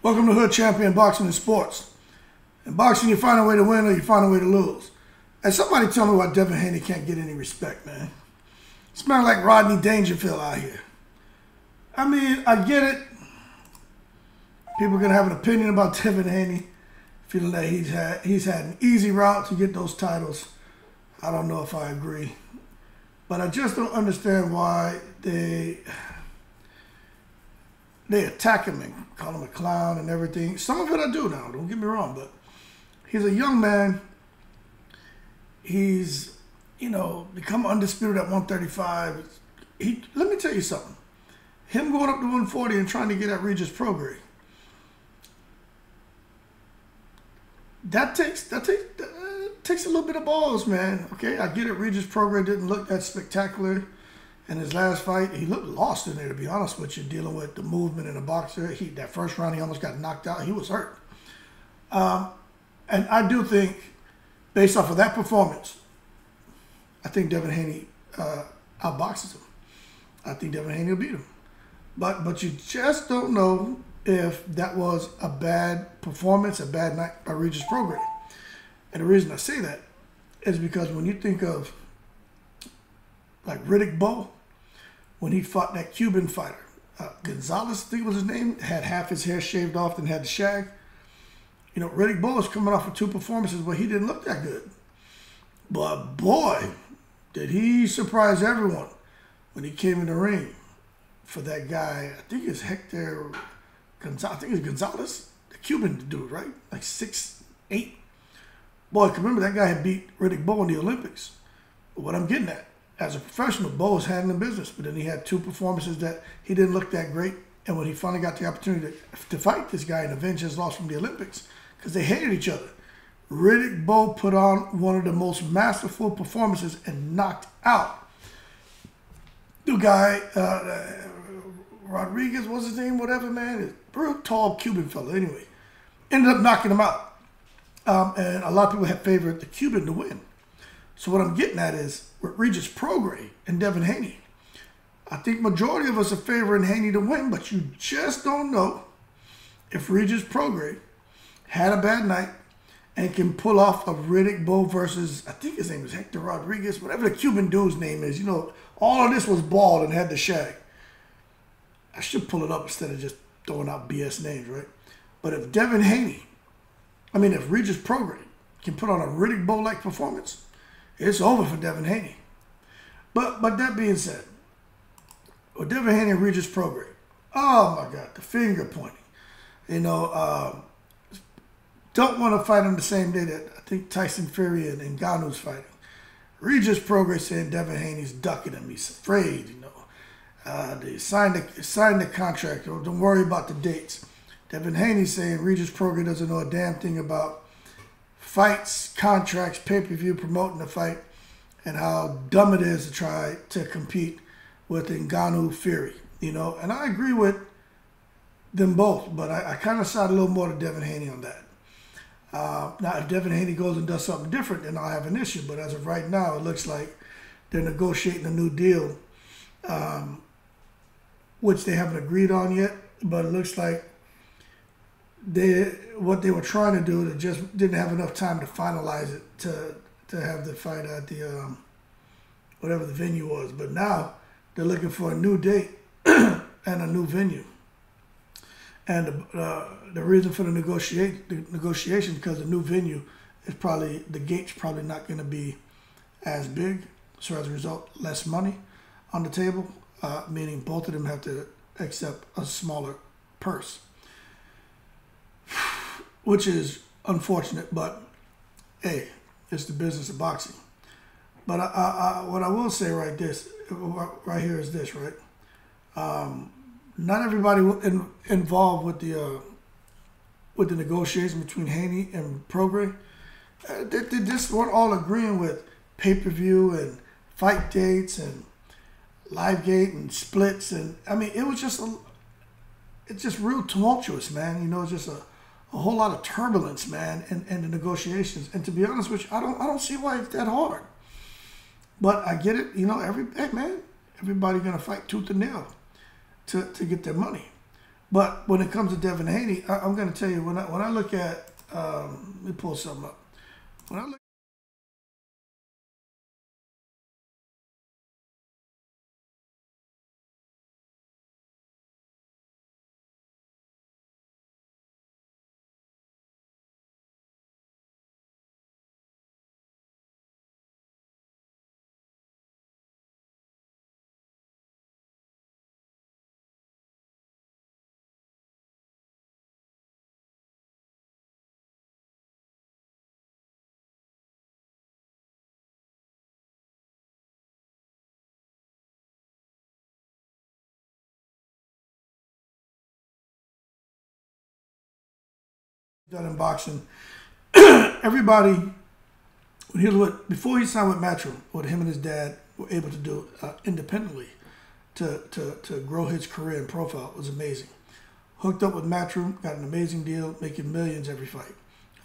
Welcome to Hood Champion Boxing and Sports. In boxing, you find a way to win or you find a way to lose. And somebody tell me why Devin Haney can't get any respect, man. Smelling like Rodney Dangerfield out here. I mean, I get it. People are going to have an opinion about Devin Haney, feeling that he's had an easy route to get those titles. I don't know if I agree. But I just don't understand why they attack him and call him a clown and everything. Some of it I do now, don't get me wrong, but he's a young man. He's, become undisputed at 135. Let me tell you something. Him going up to 140 and trying to get at Regis Prograis, that takes a little bit of balls, man. Okay, I get it. Regis Prograis didn't look that spectacular in his last fight. He looked lost in there, to be honest with you, dealing with the movement in a boxer. That first round, he almost got knocked out. He was hurt. And I do think, based off of that performance, I think Devin Haney outboxes him. I think Devin Haney will beat him. But you just don't know if that was a bad performance, a bad night by Regis Prograis. And the reason I say that is because when you think of like Riddick Bowe, when he fought that Cuban fighter, Gonzalez, I think was his name, had half his hair shaved off and had the shag. Riddick Bowe is coming off of two performances where he didn't look that good. But boy, did he surprise everyone when he came in the ring for that guy. I think it's Hector Gonzalez. I think it's Gonzalez, the Cuban dude, right? Like 6'8". Boy, I can remember that guy had beat Riddick Bowe in the Olympics. But what I'm getting at, as a professional, Bowe was handling business, but then he had two performances that he didn't look that great. And when he finally got the opportunity to fight this guy and avenge his loss from the Olympics, because they hated each other, Riddick Bowe put on one of the most masterful performances and knocked out the guy, Rodriguez, what's his name, whatever, man. Real tall Cuban fella, anyway. Ended up knocking him out. And a lot of people had favored the Cuban to win. So what I'm getting at is, with Regis Prograis and Devin Haney, I think majority of us are favoring Haney to win, but you just don't know if Regis Prograis had a bad night and can pull off a Riddick Bowe versus, I think his name is Hector Rodriguez, whatever the Cuban dude's name is. All of this was bald and had the shag. I should pull it up instead of just throwing out BS names, right? But if Regis Prograis can put on a Riddick Bowe-like performance, it's over for Devin Haney. But that being said, with Devin Haney and Regis Prograis, oh my God, the finger pointing. Don't want to fight on the same day that I think Tyson Fury and Ngannou's fighting. Regis Prograis saying Devin Haney's ducking him. He's afraid, They signed the contract. Don't worry about the dates. Devin Haney saying Regis Prograis doesn't know a damn thing about fights, contracts, pay-per-view, promoting the fight, and how dumb it is to try to compete with Ngannou Fury, And I agree with them both, but I kind of side a little more to Devin Haney on that. Now, if Devin Haney goes and does something different, then I'll have an issue. But as of right now, it looks like they're negotiating a new deal, which they haven't agreed on yet. But it looks like what they were trying to do, they just didn't have enough time to finalize it to have the fight at the whatever the venue was. But now they're looking for a new date and a new venue. And the reason for the negotiation, because the new venue is the gate's probably not going to be as big. So as a result, less money on the table, meaning both of them have to accept a smaller purse, which is unfortunate, but hey, it's the business of boxing. But what I will say right here is this, right? Not everybody involved with the negotiation between Haney and Prograis, they just weren't all agreeing with pay-per-view and fight dates and live gate and splits, and it was it's just real tumultuous, man. It's just a whole lot of turbulence, man, in the negotiations. And to be honest with you, I don't see why it's that hard. But I get it, everybody gonna fight tooth and nail to get their money. But when it comes to Devin Haney, I'm going to tell you, when I look at, let me pull something up. When I look done in boxing, everybody, when he was before he signed with Matchroom, what him and his dad were able to do independently to grow his career and profile was amazing. Hooked up with Matchroom, got an amazing deal, making millions every fight.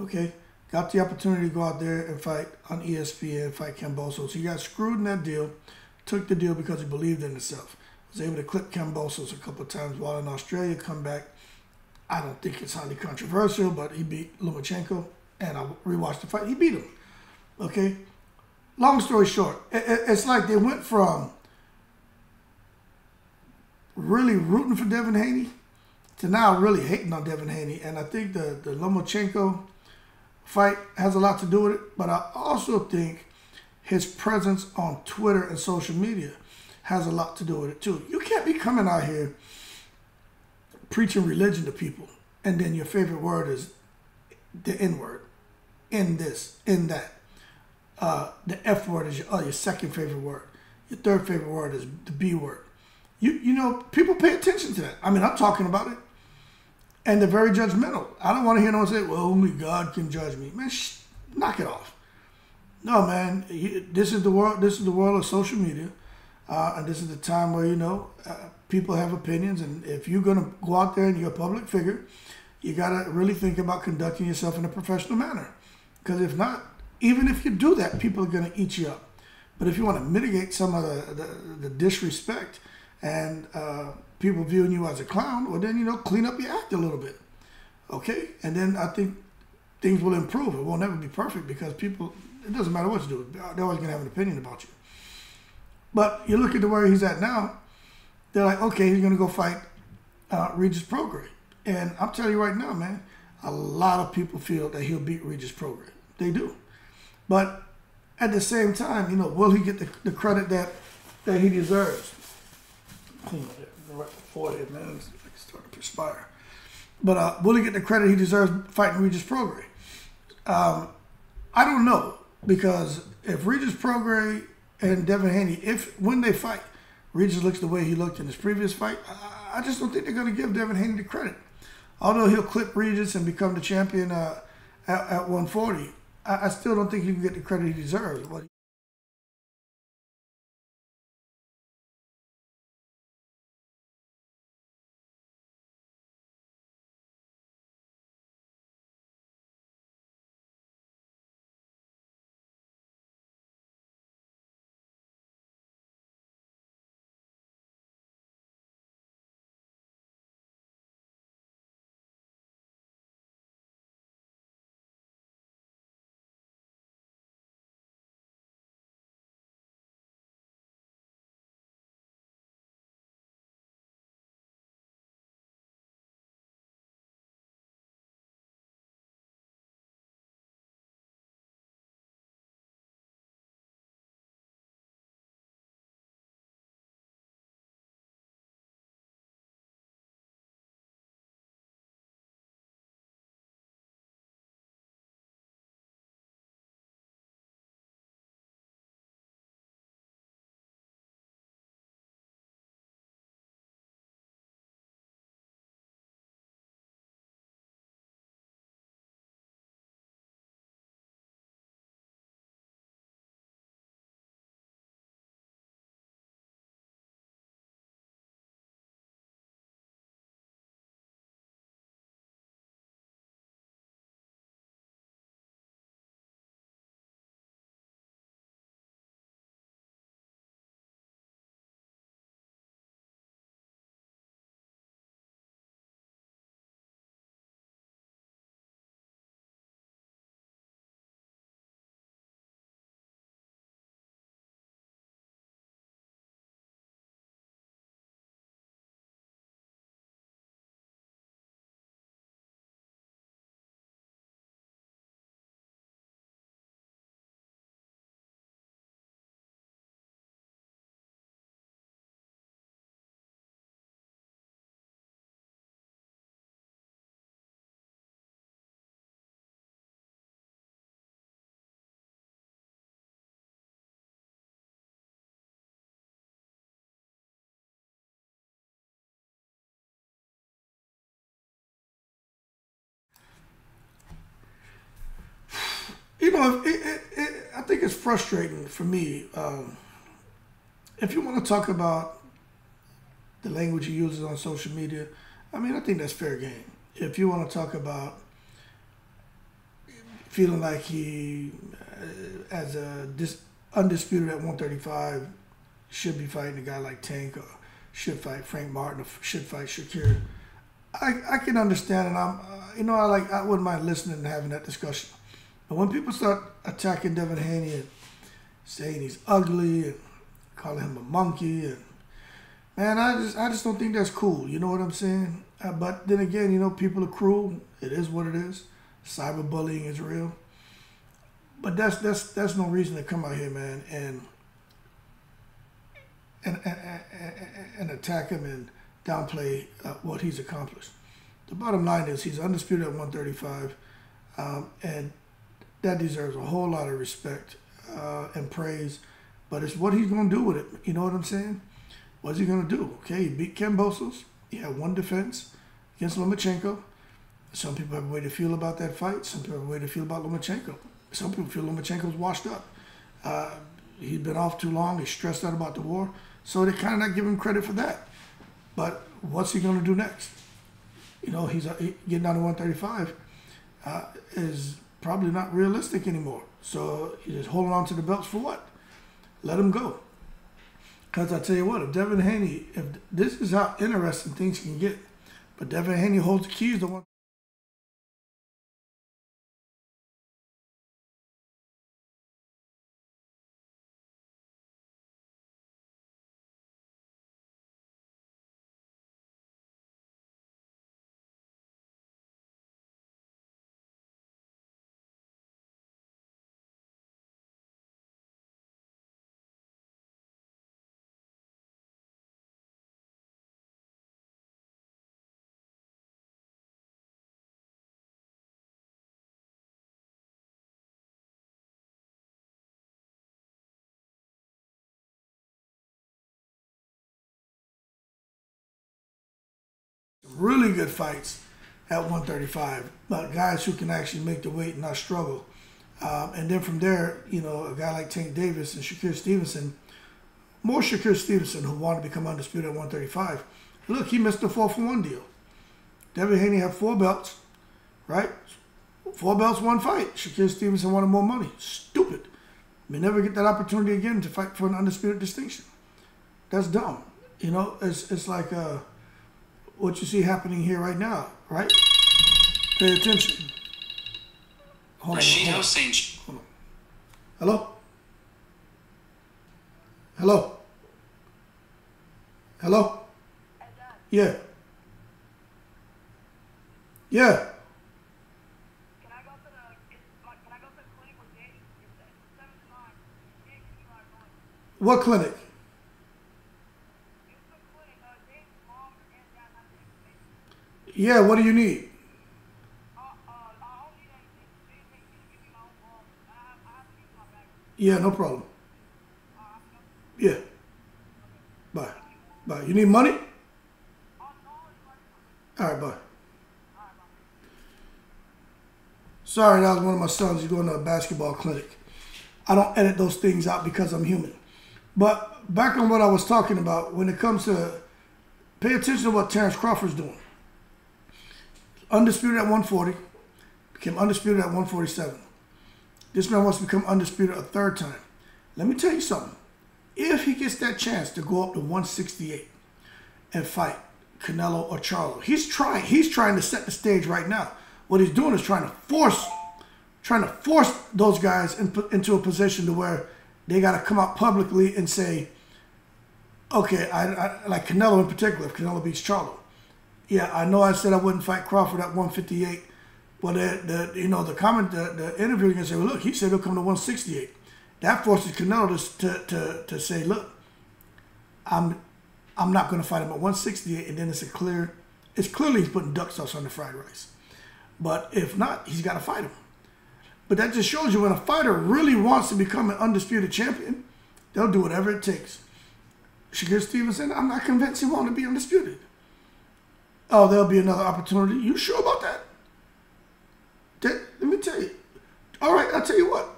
Okay, got the opportunity to go out there and fight on ESPN, fight Kambosos. So he got screwed in that deal, took the deal because he believed in himself. Was able to clip Kambosos a couple of times while in Australia, come back. I don't think it's highly controversial, but he beat Lomachenko, and I rewatched the fight. He beat him. Okay, long story short, it's like they went from really rooting for Devin Haney to now really hating on Devin Haney. And I think the Lomachenko fight has a lot to do with it, but I also think his presence on Twitter and social media has a lot to do with it too. You can't be coming out here preaching religion to people and then your favorite word is the N word, in this, in that. The F word is your second favorite word. Your third favorite word is the B word. You know, people pay attention to that. I mean, I'm talking about it. And they're very judgmental. I don't want to hear no one say, well, only God can judge me. Man, knock it off. No, man, this is the world. This is the world of social media. And this is the time where, you know, people have opinions. And if you're going to go out there and you're a public figure, you got to really think about conducting yourself in a professional manner. Because if not, even if you do that, people are going to eat you up. But if you want to mitigate some of the disrespect and people viewing you as a clown, well, then, you know, clean up your act a little bit. Okay? And then I think things will improve. It will never be perfect because people, it doesn't matter what you do. They're always going to have an opinion about you. But you look at the where he's at now, they're like, okay, he's going to go fight Regis Prograis. And I'm telling you right now, man, a lot of people feel that he'll beat Regis Prograis. They do. But at the same time, you know, will he get the credit that he deserves? Right before it, man, it's starting to perspire. But will he get the credit he deserves fighting Regis Prograis? I don't know, because if Regis Prograis and Devin Haney, when they fight, Regis looks the way he looked in his previous fight, I just don't think they're going to give Devin Haney the credit. Although he'll clip Regis and become the champion at 140, I still don't think he can get the credit he deserves. know, I think it's frustrating for me. If you want to talk about the language he uses on social media, I mean, I think that's fair game. If you want to talk about feeling like he, as a undisputed at 135, should be fighting a guy like Tank, or should fight Frank Martin, or should fight Shakir, I can understand, and I wouldn't mind listening and having that discussion. But when people start attacking Devin Haney and saying he's ugly and calling him a monkey, and man, I just don't think that's cool. You know what I'm saying? But then again, you know, people are cruel. It is what it is. Cyberbullying is real. But that's no reason to come out here, man, and attack him and downplay what he's accomplished. The bottom line is he's undisputed at 135, and that deserves a whole lot of respect and praise. But it's what he's going to do with it. You know what I'm saying? What's he going to do? Okay, he beat Kambosos. He had one defense against Lomachenko. Some people have a way to feel about that fight. Some people have a way to feel about Lomachenko. Some people feel Lomachenko's washed up. He's been off too long. He's stressed out about the war. So they kind of not give him credit for that. But what's he going to do next? You know, he's getting down to 135 is probably not realistic anymore. So he's just holding on to the belts for what? Let him go. Because I tell you what, if Devin Haney, if this is how interesting things can get, but Devin Haney holds the keys to one. Really good fights at 135, but guys who can actually make the weight and not struggle. And then from there, you know, a guy like Tank Davis and Shakir Stevenson, more Shakir Stevenson, who wanted to become undisputed at 135. Look, he missed the 4-for-1 deal. Devin Haney had 4 belts, right? 4 belts, 1 fight. Shakir Stevenson wanted more money. Stupid. May never get that opportunity again to fight for an undisputed distinction. That's dumb. You know, it's like what you see happening here right now, right? Pay attention. Hold on. Hello? Hello? Hello? Yeah. Yeah. Can I go to the clinic with Danny? It's 7 to 9. Yeah, can you like going? What clinic? It's the clinic. Danny's mom and dad have the information. Yeah, what do you need? I don't need anything. They can give me my own ball. I have to use my bag. Yeah, no problem. Yeah. Bye. Bye. You need money? All right, bye. Sorry, that was one of my sons. He's going to a basketball clinic. I don't edit those things out because I'm human. But back on what I was talking about, when it comes to pay attention to what Terrence Crawford's doing. Undisputed at 140, became undisputed at 147. This man wants to become undisputed a 3rd time. Let me tell you something. If he gets that chance to go up to 168 and fight Canelo or Charlo, he's trying to set the stage right now. What he's doing is trying to force those guys into a position to where they got to come out publicly and say, okay, I like Canelo in particular, if Canelo beats Charlo. Yeah, I know I said I wouldn't fight Crawford at 158. Well, the interviewer can say, well, look, he said he'll come to 168. That forces Canelo to say, look, I'm not going to fight him at 168, and then it's clearly he's putting duck sauce on the fried rice. But if not, he's got to fight him. But that just shows you when a fighter really wants to become an undisputed champion, they'll do whatever it takes. Shakir Stevenson, I'm not convinced he wants to be undisputed. Oh, there'll be another opportunity. You sure about that? Let me tell you. All right, I'll tell you what.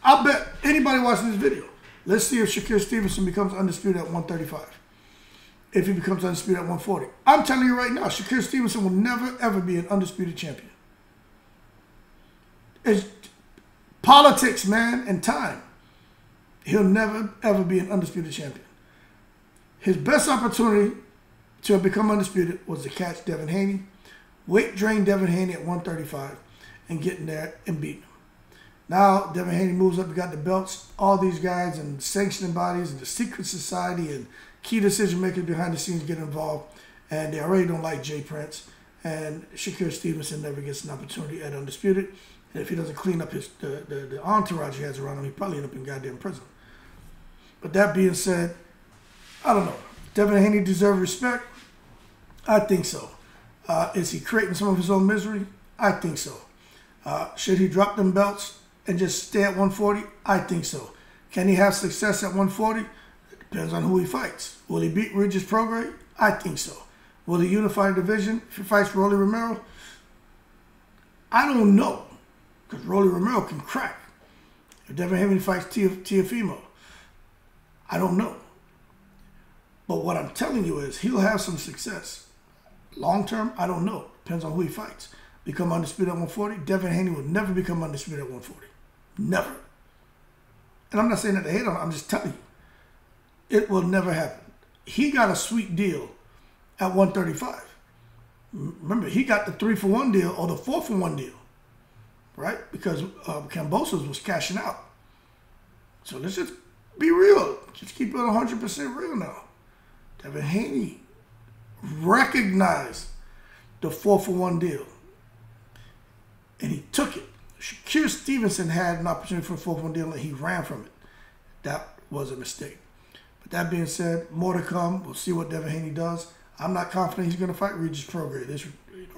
I'll bet anybody watching this video, let's see if Shakur Stevenson becomes undisputed at 135. If he becomes undisputed at 140. I'm telling you right now, Shakur Stevenson will never, ever be an undisputed champion. It's politics, man, and time. He'll never, ever be an undisputed champion. His best opportunity to become undisputed was to catch Devin Haney, weight drain Devin Haney at 135, and get in there and beat him. Now, Devin Haney moves up, he got the belts, all these guys and sanctioning bodies and the secret society and key decision makers behind the scenes get involved, and they already don't like Jay Prince, and Shakur Stevenson never gets an opportunity at undisputed, and if he doesn't clean up the entourage he has around him, he probably end up in goddamn prison. But that being said, I don't know. Devin Haney deserves respect? I think so. Is he creating some of his own misery? I think so. Should he drop them belts and just stay at 140? I think so. Can he have success at 140? It depends on who he fights. Will he beat Regis Prograis? I think so. Will he unify the division if he fights Rolly Romero? I don't know, because Rolly Romero can crack. If Devin Haney fights Teofimo, I don't know. But what I'm telling you is he'll have some success. Long term, I don't know. Depends on who he fights. Become undisputed at 140. Devin Haney will never become undisputed at 140. Never. And I'm not saying that to hate on him. I'm just telling you. It will never happen. He got a sweet deal at 135. Remember, he got the 3-for-1 deal or the 4-for-1 deal. Right? Because Kambosos was cashing out. So let's just be real. Just keep it 100% real now. Devin Haney recognized the 4-for-1 deal. And he took it. Shakur Stevenson had an opportunity for a 4-for-1 deal and he ran from it. That was a mistake. But that being said, more to come. We'll see what Devin Haney does. I'm not confident he's going to fight Regis Prograis. This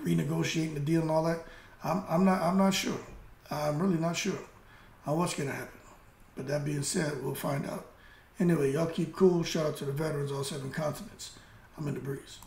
renegotiating the deal and all that. I'm not sure. I'm really not sure on what's going to happen. But that being said, we'll find out. Anyway, y'all keep cool. Shout out to the veterans, all 7 continents. I'm in the breeze.